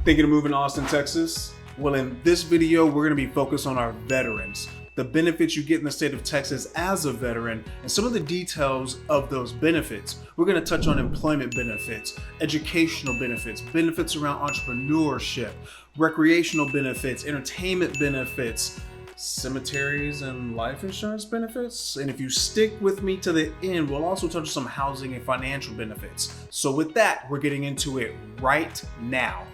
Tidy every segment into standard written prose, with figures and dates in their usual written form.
Thinking of moving to Austin, Texas? Well, in this video, we're going to be focused on our veterans, the benefits you get in the state of Texas as a veteran, and some of the details of those benefits. We're going to touch on employment benefits, educational benefits, benefits around entrepreneurship, recreational benefits, entertainment benefits, cemeteries and life insurance benefits. And if you stick with me to the end, we'll also touch on some housing and financial benefits. So with that, we're getting into it right now.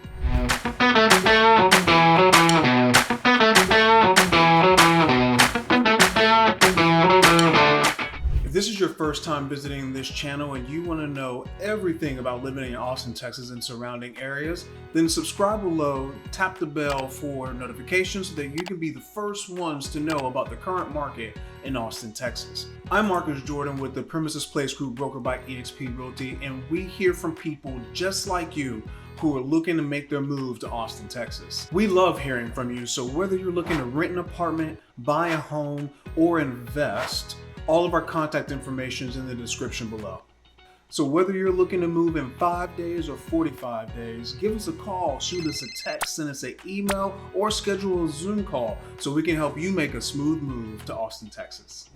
If this is your first time visiting this channel and you want to know everything about living in Austin, Texas and surrounding areas, then subscribe below, tap the bell for notifications so that you can be the first ones to know about the current market in Austin, Texas. I'm Marcus Jordan with the Premises Place Group, brokered by eXp Realty, and we hear from people just like you who are looking to make their move to Austin, Texas. We love hearing from you, so whether you're looking to rent an apartment, buy a home, or invest, all of our contact information is in the description below. So whether you're looking to move in 5 days or 45 days, give us a call, shoot us a text, send us an email, or schedule a Zoom call so we can help you make a smooth move to Austin, Texas.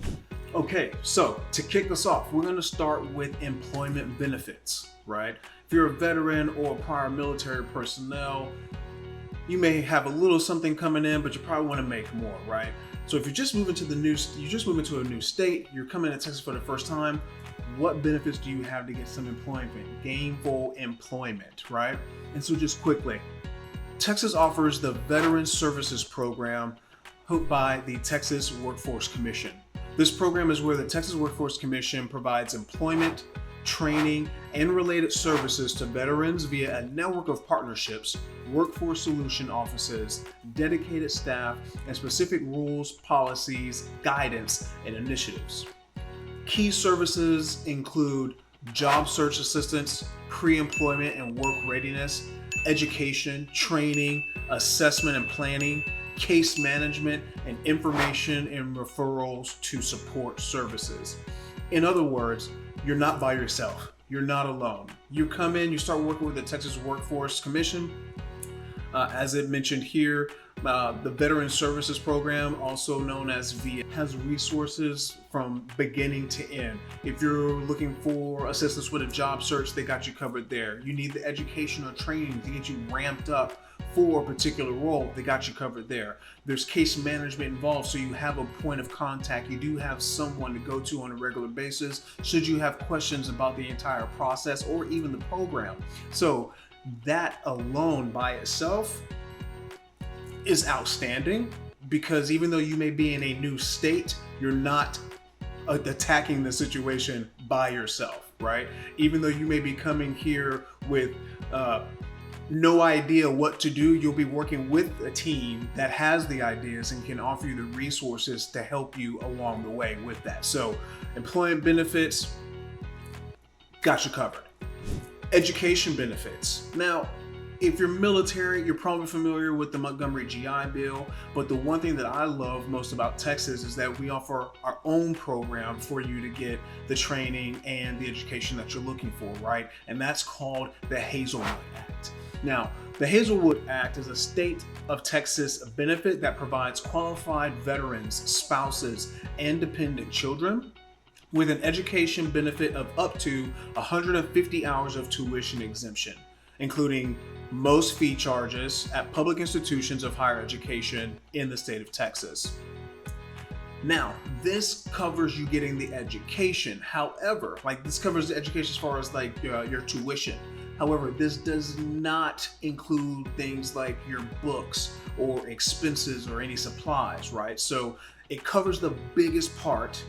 Okay, so to kick us off, we're gonna start with employment benefits, right? If you're a veteran or prior military personnel, you may have a little something coming in, but you probably wanna make more, right? So if you're just moving to a new state, you're coming to Texas for the first time, what benefits do you have to get some employment, gainful employment, right? And so just quickly, Texas offers the Veteran Services Program hosted by the Texas Workforce Commission. This program is where the Texas Workforce Commission provides employment, training, and related services to veterans via a network of partnerships, workforce solution offices, dedicated staff, and specific rules, policies, guidance, and initiatives. Key services include job search assistance, pre-employment and work readiness, education, training, assessment and planning, case management, and information and referrals to support services. In other words, you're not by yourself. You're not alone. You come in, you start working with the Texas Workforce Commission. As it mentioned here, the Veteran Services Program, also known as VA, has resources from beginning to end. If you're looking for assistance with a job search, they got you covered there. You need the education or training to get you ramped up for a particular role, they got you covered there. There's case management involved, so you have a point of contact. You do have someone to go to on a regular basis should you have questions about the entire process or even the program. So that alone by itself is outstanding, because even though you may be in a new state, you're not attacking the situation by yourself, right? Even though you may be coming here with no idea what to do, you'll be working with a team that has the ideas and can offer you the resources to help you along the way with that. So employment benefits, got you covered. Education benefits. Now, if you're military, you're probably familiar with the Montgomery GI Bill, but the one thing that I love most about Texas is that we offer our own program for you to get the training and the education that you're looking for, right? And that's called the Hazelwood Act. Now, the Hazelwood Act is a state of Texas benefit that provides qualified veterans, spouses, and dependent children with an education benefit of up to 150 hours of tuition exemption, including most fee charges at public institutions of higher education in the state of Texas. Now, this covers you getting the education. However, this covers the education as far as your tuition. However, this does not include things like your books or expenses or any supplies, right? So it covers the biggest part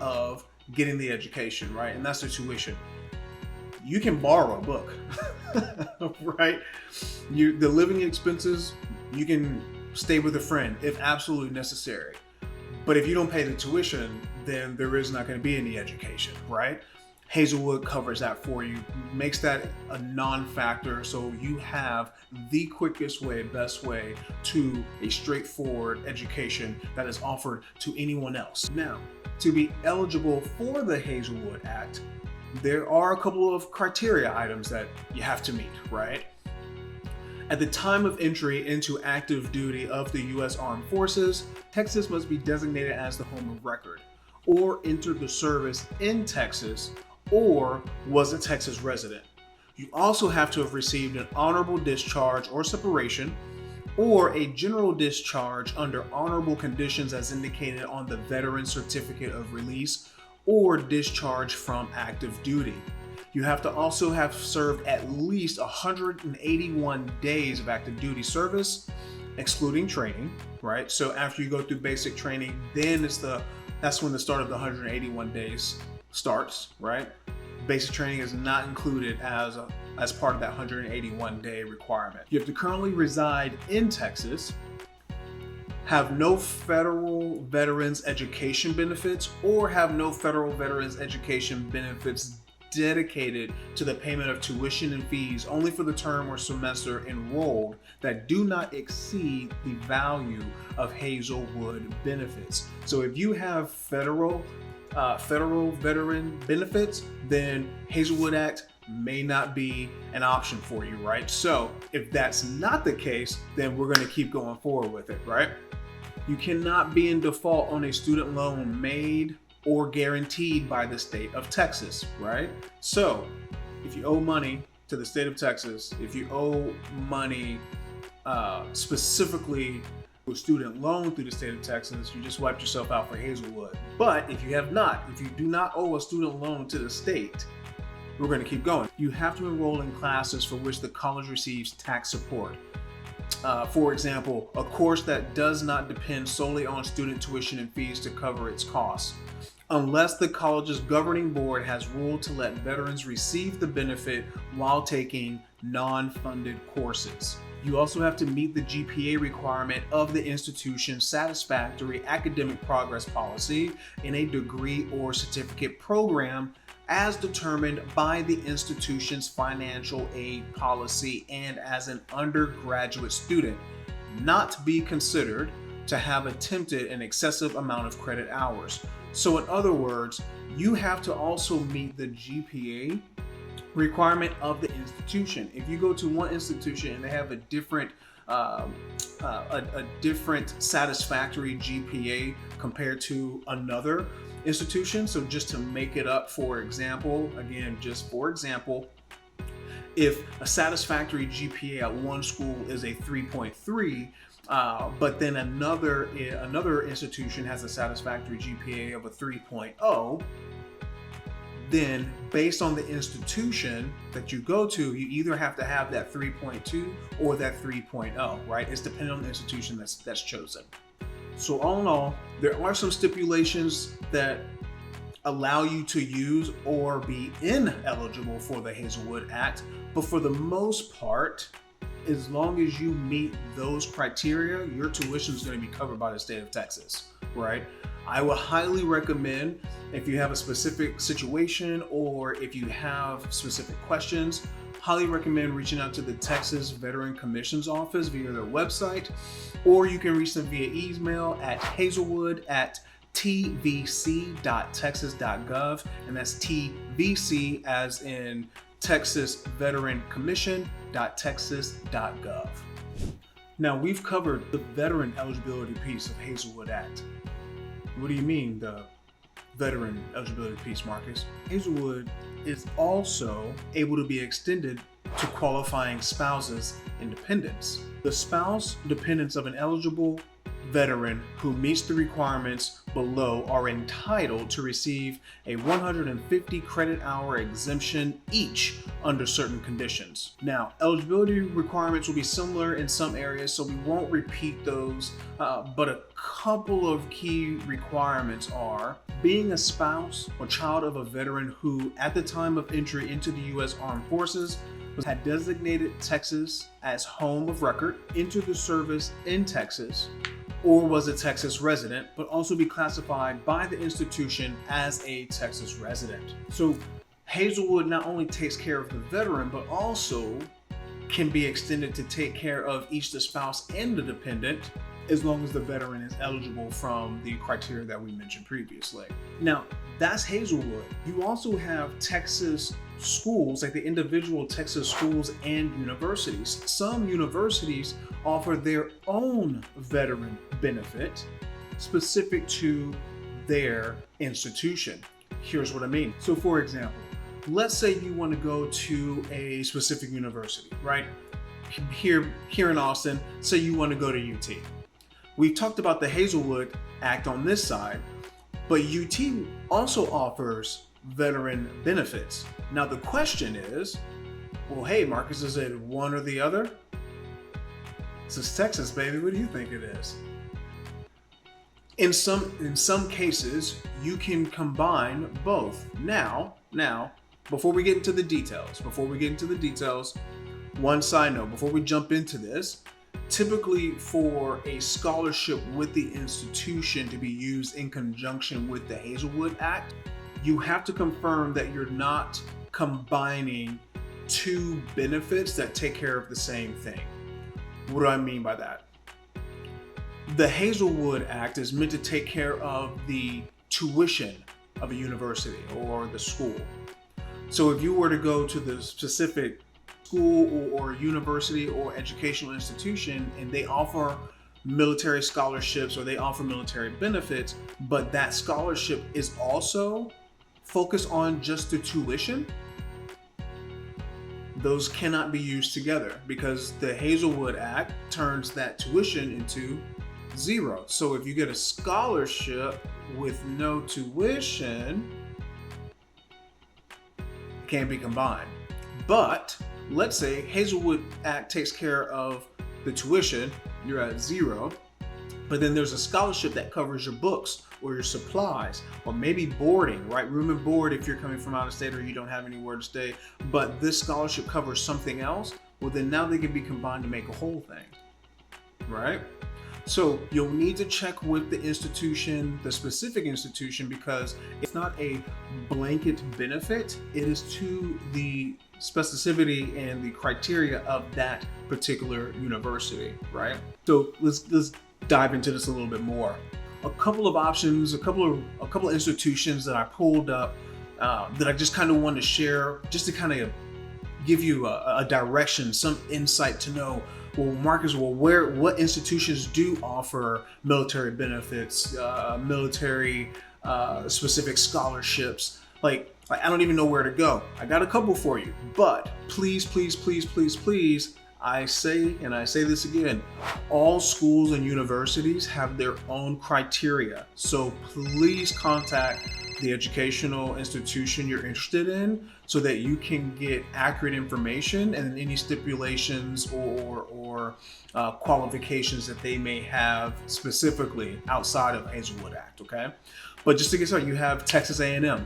of getting the education, right? And that's the tuition. You can borrow a book, right? The living expenses, you can stay with a friend if absolutely necessary. But if you don't pay the tuition, then there is not going to be any education, right? Hazelwood covers that for you, makes that a non-factor, so you have the quickest way, best way to a straightforward education that is offered to anyone else. Now, to be eligible for the Hazelwood Act, there are a couple of criteria items that you have to meet, right? At the time of entry into active duty of the U.S. Armed Forces, Texas must be designated as the home of record, or entered the service in Texas, or was a Texas resident. You also have to have received an honorable discharge or separation, or a general discharge under honorable conditions as indicated on the Veteran Certificate of Release, or discharge from active duty. You have to also have served at least 181 days of active duty service, excluding training, right? So after you go through basic training, then that's when the start of the 181 days starts, right? Basic training is not included as part of that 181 day requirement. You have to currently reside in Texas, have no federal veterans education benefits, or have no federal veterans education benefits dedicated to the payment of tuition and fees only for the term or semester enrolled that do not exceed the value of Hazelwood benefits. So if you have federal veteran benefits, then Hazelwood Act may not be an option for you, right? So if that's not the case, then we're going to keep going forward with it, right? You cannot be in default on a student loan made or guaranteed by the state of Texas, right? So if you owe money to the state of Texas, if you owe money specifically a student loan through the state of Texas, you just wiped yourself out for Hazelwood. But if you do not owe a student loan to the state, we're going to keep going. You have to enroll in classes for which the college receives tax support. For example, a course that does not depend solely on student tuition and fees to cover its costs, unless the college's governing board has ruled to let veterans receive the benefit while taking non-funded courses. You also have to meet the GPA requirement of the institution's satisfactory academic progress policy in a degree or certificate program as determined by the institution's financial aid policy and as an undergraduate student, not to be considered to have attempted an excessive amount of credit hours. So in other words, you have to also meet the GPA requirement of the institution. If you go to one institution and they have a different satisfactory GPA compared to another institution, so just to make it up, for example, if a satisfactory GPA at one school is a 3.3, but then another institution has a satisfactory GPA of a 3.0, then based on the institution that you go to, you either have to have that 3.2 or that 3.0, right? It's dependent on the institution that's chosen. So all in all, there are some stipulations that allow you to use or be ineligible for the Hazelwood Act, but for the most part, as long as you meet those criteria, your tuition is going to be covered by the state of Texas, right? I would highly recommend, if you have a specific situation or if you have specific questions, highly recommend reaching out to the Texas Veteran Commission's office via their website, or you can reach them via email at hazelwood@tvc.texas.gov, and that's TVC as in Texas Veteran Commission.texas.gov. Now, we've covered the veteran eligibility piece of Hazelwood Act. What do you mean, the veteran eligibility piece, Marcus? Hazelwood is also able to be extended to qualifying spouses and dependents. The spouse dependents of an eligible veteran who meets the requirements below are entitled to receive a 150 credit hour exemption each under certain conditions. Now, eligibility requirements will be similar in some areas, so we won't repeat those, but a couple of key requirements are being a spouse or child of a veteran who, at the time of entry into the U.S. Armed Forces, had designated Texas as home of record, entered the service in Texas, or was a Texas resident, but also be classified by the institution as a Texas resident. So Hazelwood not only takes care of the veteran, but also can be extended to take care of each the spouse and the dependent, as long as the veteran is eligible from the criteria that we mentioned previously. Now, That's Hazelwood. You also have Texas schools, like the individual Texas schools and universities. Some universities offer their own veteran benefit specific to their institution. Here's what I mean. So for example, let's say you want to go to a specific university, right? Here in Austin, say you want to go to UT. We've talked about the Hazelwood Act on this side, but UT also offers veteran benefits. Now the question is, well, hey Marcus, is it one or the other? This is Texas, baby. What do you think it is? In some cases, you can combine both. Now, before we get into the details, one side note, before we jump into this, typically for a scholarship with the institution to be used in conjunction with the Hazelwood Act, you have to confirm that you're not combining two benefits that take care of the same thing. What do I mean by that? The Hazelwood Act is meant to take care of the tuition of a university or the school. So if you were to go to the specific school or university or educational institution and they offer military scholarships or they offer military benefits, but that scholarship is also focused on just the tuition, those cannot be used together because the Hazelwood Act turns that tuition into zero. So if you get a scholarship with no tuition, it can't be combined. But let's say Hazelwood Act takes care of the tuition, you're at zero, but then there's a scholarship that covers your books or your supplies or maybe boarding, right? Room and board if you're coming from out of state or you don't have anywhere to stay, but this scholarship covers something else, well then now they can be combined to make a whole thing, right? So you'll need to check with the institution, the specific institution, because it's not a blanket benefit. It is to the specificity and the criteria of that particular university, right? So let's dive into this a little bit more. A couple of options, a couple of institutions that I pulled up that I just kind of wanted to share, just to kind of give you a direction, some insight to know. Well, Marcus, what institutions do offer military benefits, military specific scholarships? Like I don't even know where to go. I got a couple for you, but please, I say this again, all schools and universities have their own criteria. So please contact the educational institution you're interested in so that you can get accurate information and any stipulations or qualifications that they may have specifically outside of Hazelwood Act, okay? But just to get started, you have Texas A&M.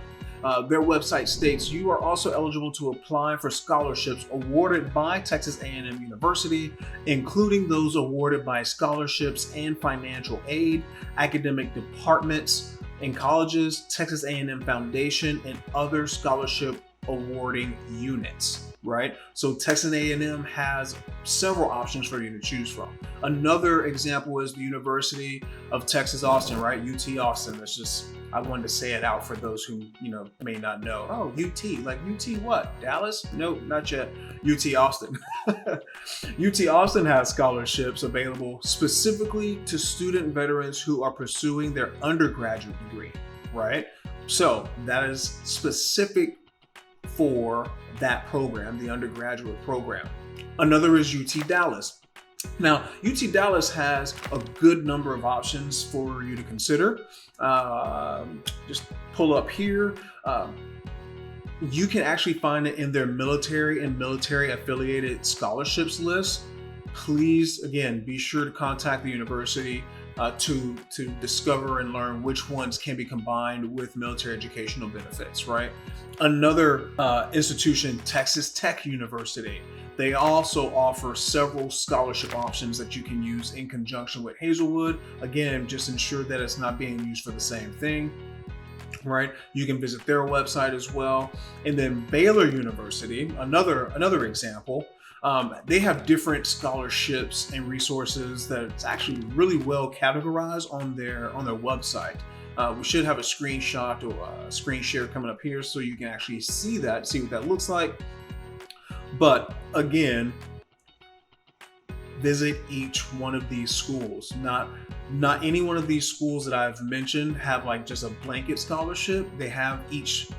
Their website states you are also eligible to apply for scholarships awarded by Texas A&M University, including those awarded by scholarships and financial aid, academic departments in colleges, Texas A&M Foundation, and other scholarship awarding units, right? So Texas A&M has several options for you to choose from. Another example is the University of Texas Austin, right? UT Austin. That's just, I wanted to say it out for those who, may not know. Oh, UT, like UT what? Dallas? No, not yet. UT Austin. UT Austin has scholarships available specifically to student veterans who are pursuing their undergraduate degree, right? So that is specific for that program, the undergraduate program. Another is UT Dallas. Now, UT Dallas has a good number of options for you to consider. Just pull up here. You can actually find it in their military and military affiliated scholarships list. Please, again, be sure to contact the university to discover and learn which ones can be combined with military educational benefits, right? Another institution, Texas Tech University. They also offer several scholarship options that you can use in conjunction with Hazelwood. Again, just ensure that it's not being used for the same thing, right? You can visit their website as well. And then Baylor University, another example. They have different scholarships and resources that's actually really well categorized on their website. We should have a screenshot or a screen share coming up here so you can actually see what that looks like. But again, visit each one of these schools. Not any one of these schools that I've mentioned have like just a blanket scholarship. They have each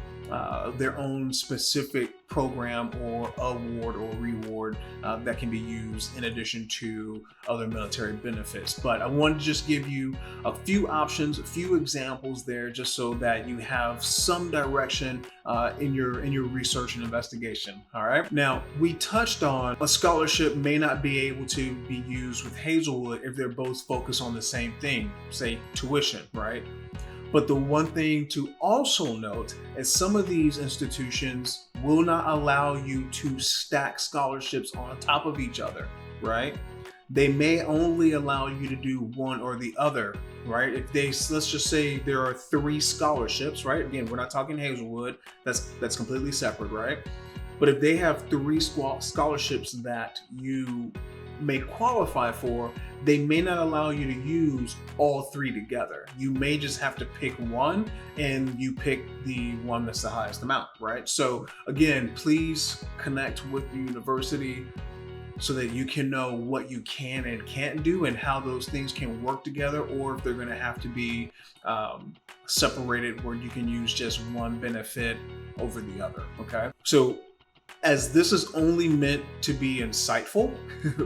their own specific program or award or reward that can be used in addition to other military benefits. But I wanted to just give you a few options, a few examples there, just so that you have some direction in your research and investigation. All right. Now, we touched on a scholarship may not be able to be used with Hazelwood if they're both focused on the same thing, say tuition, right? But the one thing to also note is some of these institutions will not allow you to stack scholarships on top of each other, right? They may only allow you to do one or the other, right? Let's just say there are 3 scholarships, right? Again, we're not talking Hazelwood, that's completely separate, right? But if they have 3 scholarships that you may qualify for, they may not allow you to use all 3 together. You may just have to pick one, and you pick the one that's the highest amount, right? So again, please connect with the university so that you can know what you can and can't do and how those things can work together, or if they're going to have to be separated where you can use just one benefit over the other, okay? So as this is only meant to be insightful,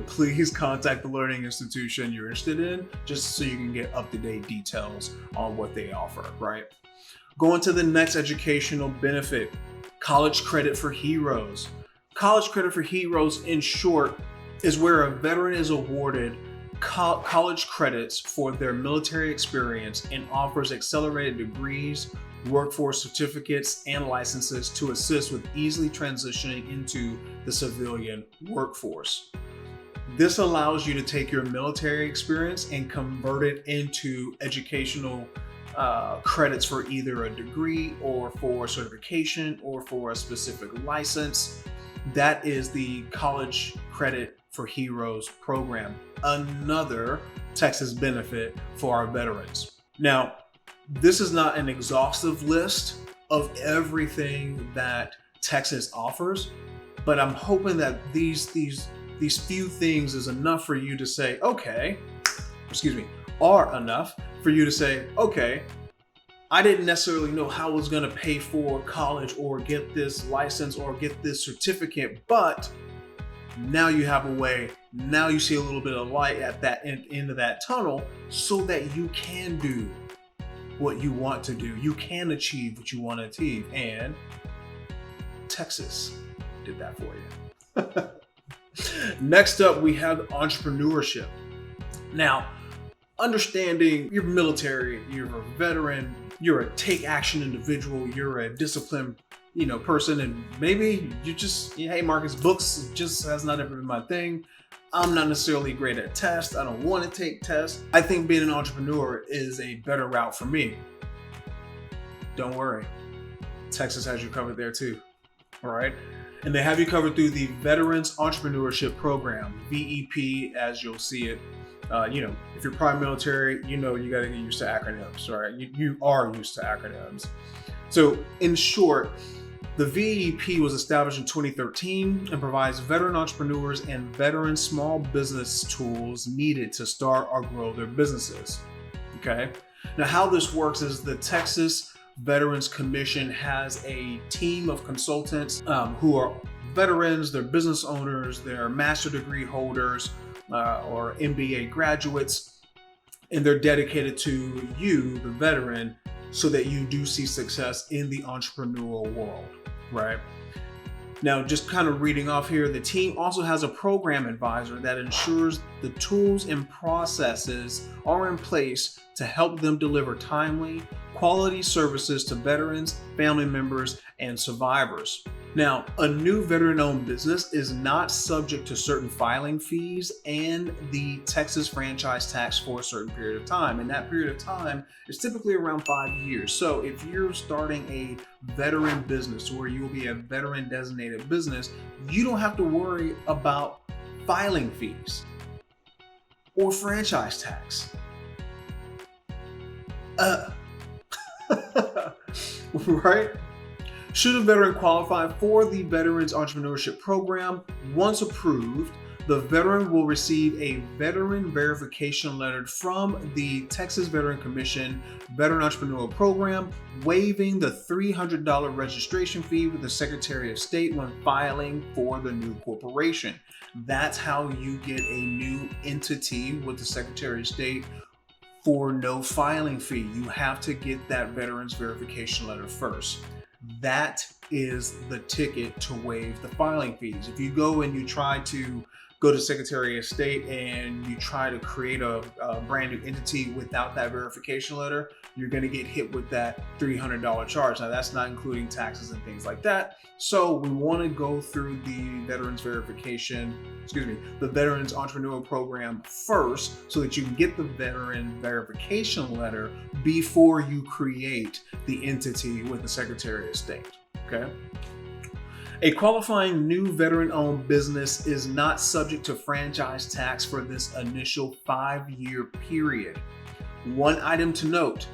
please contact the learning institution you're interested in just so you can get up-to-date details on what they offer, right? Going to the next educational benefit, college credit for heroes. College credit for heroes, in short, is where a veteran is awarded college credits for their military experience and offers accelerated degrees, workforce certificates, and licenses to assist with easily transitioning into the civilian workforce. This allows you to take your military experience and convert it into educational credits for either a degree or for certification or for a specific license. That is the College Credit for Heroes program, another Texas benefit for our veterans. Now, this is not an exhaustive list of everything that Texas offers, but I'm hoping that these few things is enough for you to say, okay, are enough for you to say, okay, I didn't necessarily know how I was going to pay for college or get this license or get this certificate, but now you have a way, now you see a little bit of light at that end of that tunnel so that you can do what you want to do. You can achieve what you want to achieve. And Texas did that for you. Next up, we have entrepreneurship. Now, understanding you're military, you're a veteran, you're a take action individual, you're a disciplined person, and maybe you just, hey Marcus, books just has not ever been my thing. I'm not necessarily great at tests. I don't want to take tests. I think being an entrepreneur is a better route for me. Don't worry. Texas has you covered there too. All right. And they have you covered through the Veterans Entrepreneurship Program, VEP, as you'll see it. If you're prior military, you got to get used to acronyms, right? You are used to acronyms. So in short, the VEP was established in 2013 and provides veteran entrepreneurs and veteran small business tools needed to start or grow their businesses. Okay. Now, how this works is the Texas Veterans Commission has a team of consultants who are veterans, they're business owners, they're master degree holders or MBA graduates, and they're dedicated to you, the veteran, so that you do see success in the entrepreneurial world, right? Now, just kind of reading off here, the team also has a program advisor that ensures the tools and processes are in place to help them deliver timely, quality services to veterans, family members, and survivors. Now, a new veteran-owned business is not subject to certain filing fees and the Texas franchise tax for a certain period of time. And that period of time is typically around 5 years. So if you're starting a veteran business where you will be a veteran designated business, you don't have to worry about filing fees or franchise tax. right? Should a veteran qualify for the Veterans Entrepreneurship Program? Once approved, the veteran will receive a veteran verification letter from the Texas Veteran Commission Veteran Entrepreneurial Program, waiving the $300 registration fee with the Secretary of State when filing for the new corporation. That's how you get a new entity with the Secretary of State for no filing fee. You have to get that veterans verification letter first. That is the ticket to waive the filing fees. If you go and you try to go to Secretary of State and you try to create a brand new entity without that verification letter, you're going to get hit with that $300 charge. Now, that's not including taxes and things like that. So we want to go through the Veterans Entrepreneurial Program first so that you can get the veteran verification letter before you create the entity with the Secretary of State. Okay. A qualifying new veteran-owned business is not subject to franchise tax for this initial 5-year period. One item to note,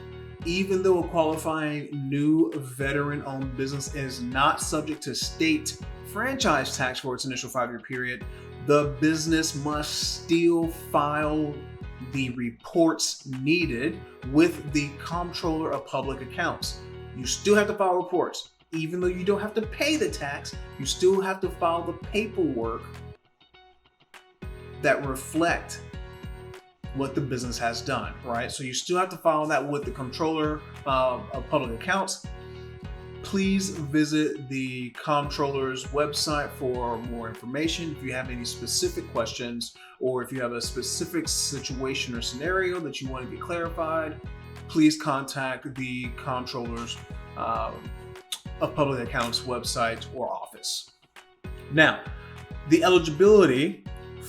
even though a qualifying new veteran-owned business is not subject to state franchise tax for its initial 5-year period, the business must still file the reports needed with the Comptroller of Public Accounts. You still have to file reports. Even though you don't have to pay the tax, you still have to file the paperwork that reflect what the business has done, right? So you still have to file that with the Comptroller of Public Accounts. Please visit the Comptroller's website for more information. If you have any specific questions, or if you have a specific situation or scenario that you want to get clarified, please contact the Comptroller's of Public Accounts website or office. Now, the eligibility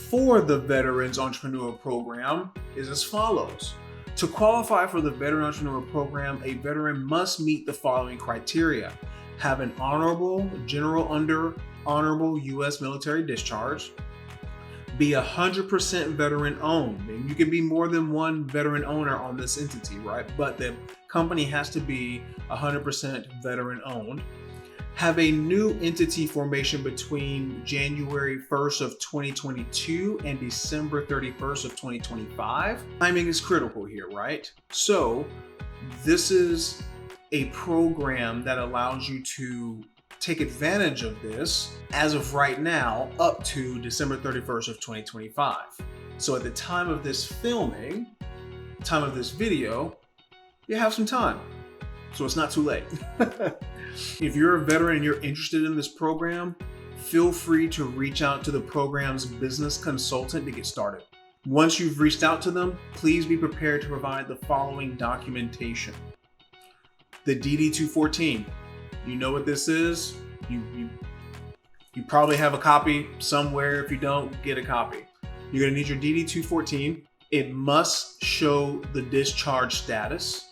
for the Veterans Entrepreneurial Program is as follows. To qualify for the Veteran Entrepreneurial Program, a veteran must meet the following criteria: have an honorable, general under honorable U.S. military discharge, be 100% veteran owned. And you can be more than one veteran owner on this entity, right? But the company has to be 100% veteran owned. Have a new entity formation between January 1st of 2022 and December 31st of 2025. Timing is critical here, right? So this is a program that allows you to take advantage of this as of right now up to December 31st of 2025. So at the time of this filming, time of this video, you have some time. So it's not too late. If you're a veteran and you're interested in this program, feel free to reach out to the program's business consultant to get started. Once you've reached out to them, please be prepared to provide the following documentation. The DD-214. You know what this is. You probably have a copy somewhere. If you don't, get a copy. You're going to need your DD-214. It must show the discharge status.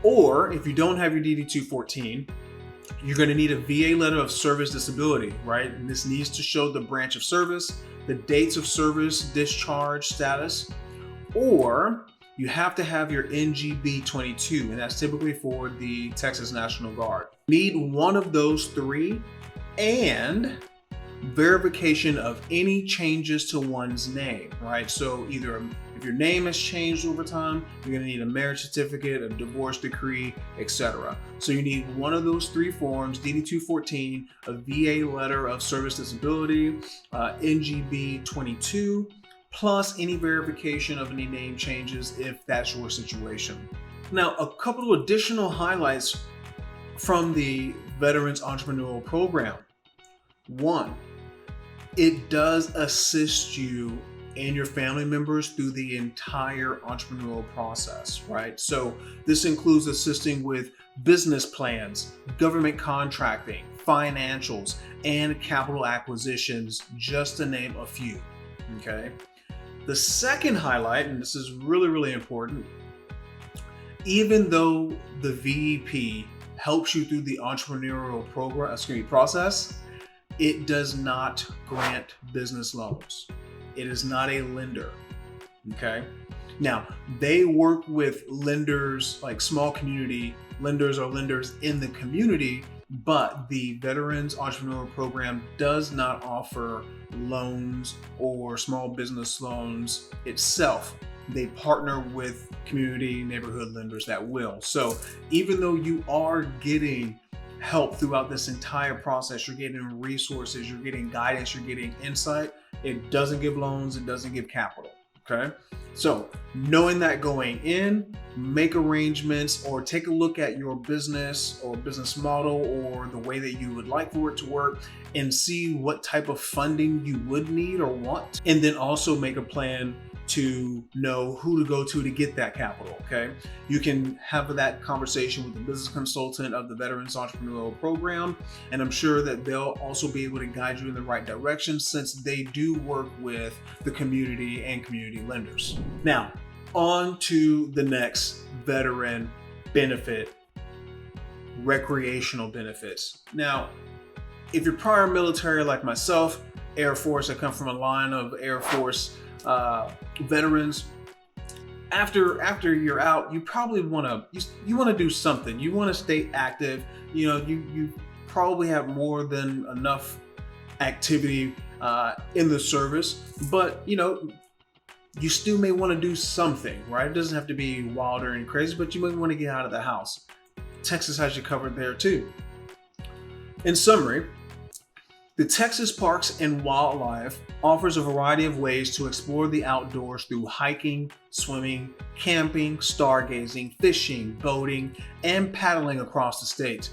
Or if you don't have your DD-214, you're going to need a VA letter of service disability, right? And this needs to show the branch of service, the dates of service, discharge status, or you have to have your NGB 22, and that's typically for the Texas National Guard. Need one of those three and verification of any changes to one's name, right? So either if your name has changed over time, you're going to need a marriage certificate, a divorce decree, etc. So you need one of those three forms: DD-214, a VA letter of service disability, NGB 22, plus any verification of any name changes if that's your situation. Now, a couple of additional highlights from the Veterans Entrepreneurial Program. One, it does assist you and your family members through the entire entrepreneurial process, right? So this includes assisting with business plans, government contracting, financials, and capital acquisitions, just to name a few, okay? The second highlight, and this is really, really important, even though the VEP helps you through the entrepreneurial process, it does not grant business loans. It is not a lender, okay? Now, they work with lenders, like small community lenders or lenders in the community, but the Veterans Entrepreneur Program does not offer loans or small business loans itself. They partner with community neighborhood lenders that will. So even though you are getting help throughout this entire process, you're getting resources, you're getting guidance, you're getting insight, it doesn't give loans, it doesn't give capital. Okay. So knowing that going in, make arrangements or take a look at your business or business model or the way that you would like for it to work and see what type of funding you would need or want. And then also make a plan to know who to go to get that capital, okay? You can have that conversation with the business consultant of the Veterans Entrepreneurial Program, and I'm sure that they'll also be able to guide you in the right direction since they do work with the community and community lenders. Now, on to the next veteran benefit, recreational benefits. Now, if you're prior military like myself, Air Force, I come from a line of Air Force veterans. After you're out, you probably want to do something. You want to stay active. You probably have more than enough activity in the service, but you still may want to do something, right? It doesn't have to be wilder and crazy, but you might want to get out of the house. Texas has you covered there too. In summary, the Texas Parks and Wildlife offers a variety of ways to explore the outdoors through hiking, swimming, camping, stargazing, fishing, boating, and paddling across the state.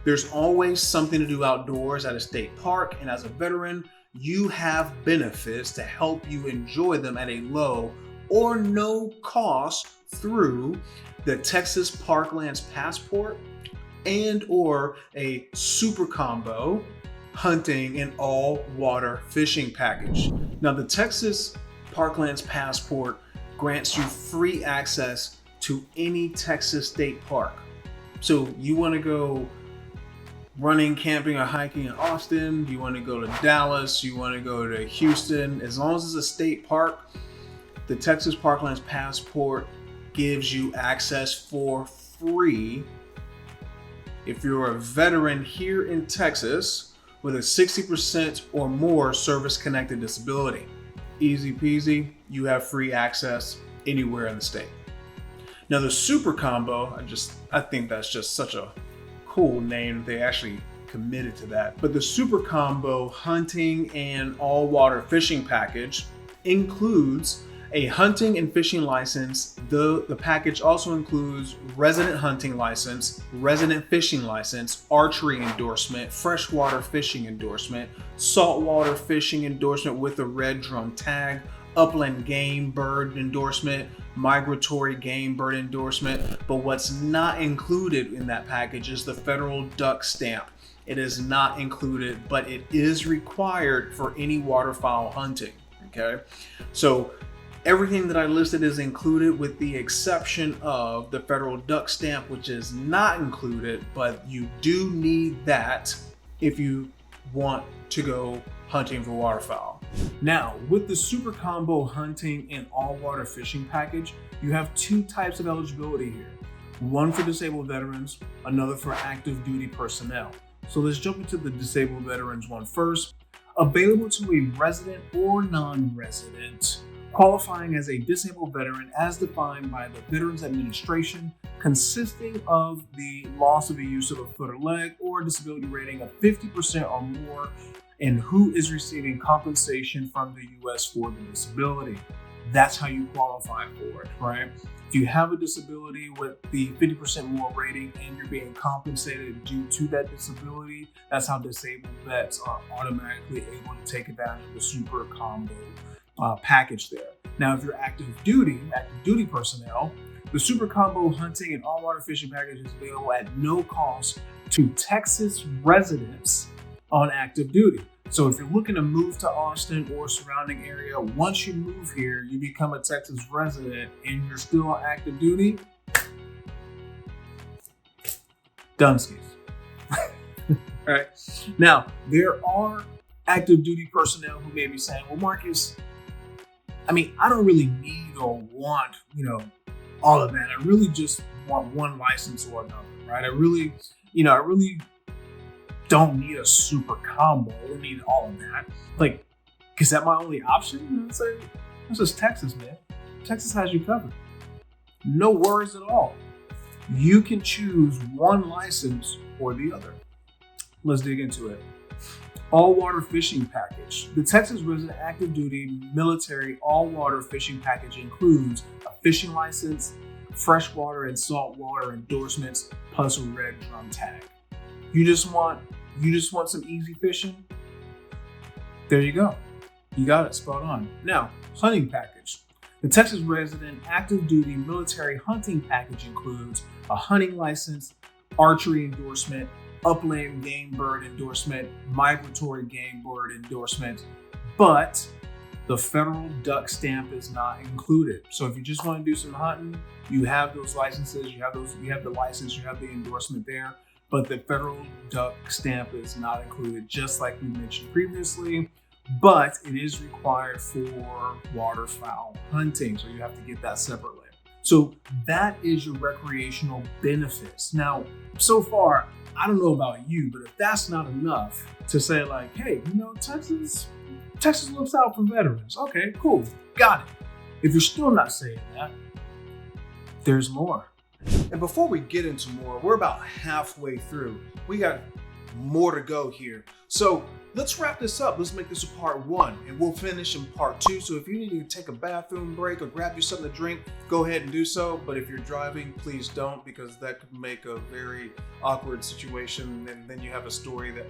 There's always something to do outdoors at a state park, and as a veteran, you have benefits to help you enjoy them at a low or no cost through the Texas Parklands Passport and or a super combo hunting and all water fishing package. Now, the Texas Parklands Passport grants you free access to any Texas state park. So you want to go running, camping, or hiking in Austin, you want to go to Dallas, you want to go to Houston, as long as it's a state park, the Texas Parklands Passport gives you access for free if you're a veteran here in Texas with a 60% or more service-connected disability. Easy peasy, you have free access anywhere in the state. Now the Super Combo, I think that's just such a cool name. They actually committed to that. But the Super Combo hunting and all water fishing package includes a hunting and fishing license. The package also includes resident hunting license, resident fishing license, archery endorsement, freshwater fishing endorsement, saltwater fishing endorsement with a red drum tag, upland game bird endorsement, migratory game bird endorsement. But what's not included in that package is the federal duck stamp. It is not included, but it is required for any waterfowl hunting, okay? So everything that I listed is included with the exception of the federal duck stamp, which is not included, but you do need that if you want to go hunting for waterfowl. Now, with the Super Combo hunting and all water fishing package, you have two types of eligibility here. One for disabled veterans, another for active duty personnel. So let's jump into the disabled veterans one first. Available to a resident or non-resident qualifying as a disabled veteran as defined by the Veterans Administration, consisting of the loss of the use of a foot or leg or a disability rating of 50% or more, and who is receiving compensation from the U.S. for the disability. That's how you qualify for it, right? If you have a disability with the 50% more rating and you're being compensated due to that disability, that's how disabled vets are automatically able to take advantage of the Super Combo package there. Now, if you're active duty personnel, the Super Combo hunting and all water fishing package is available at no cost to Texas residents on active duty. So if you're looking to move to Austin or surrounding area, once you move here, you become a Texas resident and you're still on active duty, Dunskies. All right. Now, there are active duty personnel who may be saying, well, Marcus, I don't really need want, all of that. I really just want one license or another, right? I really don't need a super combo. I don't need all of that. Like, is that my only option? I'd say, this is Texas, man. Texas has you covered. No worries at all. You can choose one license or the other. Let's dig into it. All-water fishing package. The Texas Resident Active Duty Military All-Water Fishing Package includes a fishing license, freshwater and saltwater endorsements, plus a red drum tag. You just want some easy fishing? There you go. You got it, spot on. Now, hunting package. The Texas Resident Active Duty Military Hunting Package includes a hunting license, archery endorsement, upland game bird endorsement, migratory game bird endorsement, but the federal duck stamp is not included. So if you just want to do some hunting, you have those licenses, you have the license, you have the endorsement there, but the federal duck stamp is not included, just like we mentioned previously. But it is required for waterfowl hunting, so you have to get that separately. So that is your recreational benefits. Now, so far, I don't know about you, but if that's not enough to say like, hey, Texas looks out for veterans. Okay, cool, got it. If you're still not saying that, there's more. And before we get into more, we're about halfway through. We got more to go here. So let's wrap this up. Let's make this a part 1 and we'll finish in part 2. So if you need to take a bathroom break or grab you something to drink, go ahead and do so. But if you're driving, please don't, because that could make a very awkward situation. And then you have a story that,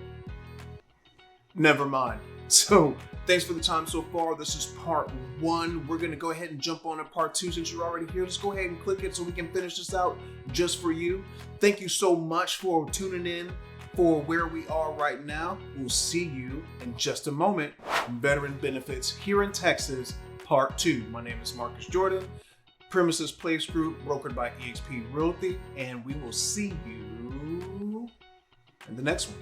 never mind. So thanks for the time so far. This is part 1. We're going to go ahead and jump on to part 2 since you're already here. Just go ahead and click it so we can finish this out just for you. Thank you so much for tuning in for where we are right now. We'll see you in just a moment. Veteran Benefits here in Texas, part 2. My name is Marcus Jordan, Premises Place Group, brokered by eXp Realty, and we will see you in the next one.